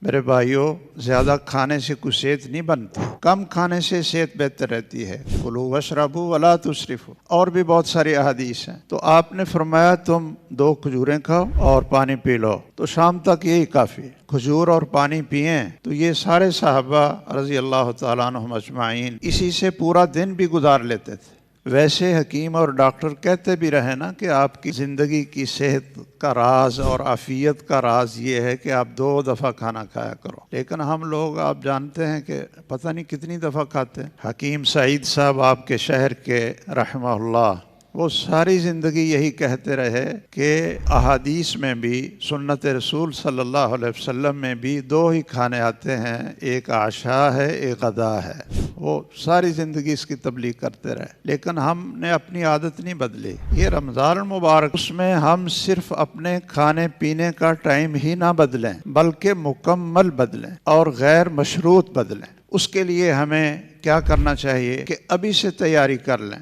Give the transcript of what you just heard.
میرے بھائیوں، زیادہ کھانے سے کوئی صحت نہیں بنتی، کم کھانے سے صحت بہتر رہتی ہے۔ کلوا واشربوا ولا تسرفوا، اور بھی بہت ساری احادیث ہیں۔ تو آپ نے فرمایا تم 2 کھجوریں کھاؤ اور پانی پی لو، تو شام تک یہی کافی ہے۔ کھجور اور پانی پئیں تو یہ سارے صحابہ رضی اللہ تعالیٰ عنہم اجمعین اسی سے پورا دن بھی گزار لیتے تھے۔ ویسے حکیم اور ڈاکٹر کہتے بھی رہے نا کہ آپ کی زندگی کی صحت کا راز اور عافیت کا راز یہ ہے کہ آپ 2 دفعہ کھانا کھایا کرو، لیکن ہم لوگ آپ جانتے ہیں کہ پتہ نہیں کتنی دفعہ کھاتے ہیں۔ حکیم سعید صاحب آپ کے شہر کے رحمہ اللہ، وہ ساری زندگی یہی کہتے رہے کہ احادیث میں بھی، سنت رسول صلی اللہ علیہ وسلم میں بھی 2 ہی کھانے آتے ہیں، ایک عشاء ہے، ایک غدا ہے۔ وہ ساری زندگی اس کی تبلیغ کرتے رہے، لیکن ہم نے اپنی عادت نہیں بدلی۔ یہ رمضان المبارک، اس میں ہم صرف اپنے کھانے پینے کا ٹائم ہی نہ بدلیں بلکہ مکمل بدلیں اور غیر مشروط بدلیں۔ اس کے لیے ہمیں کیا کرنا چاہیے کہ ابھی سے تیاری کر لیں۔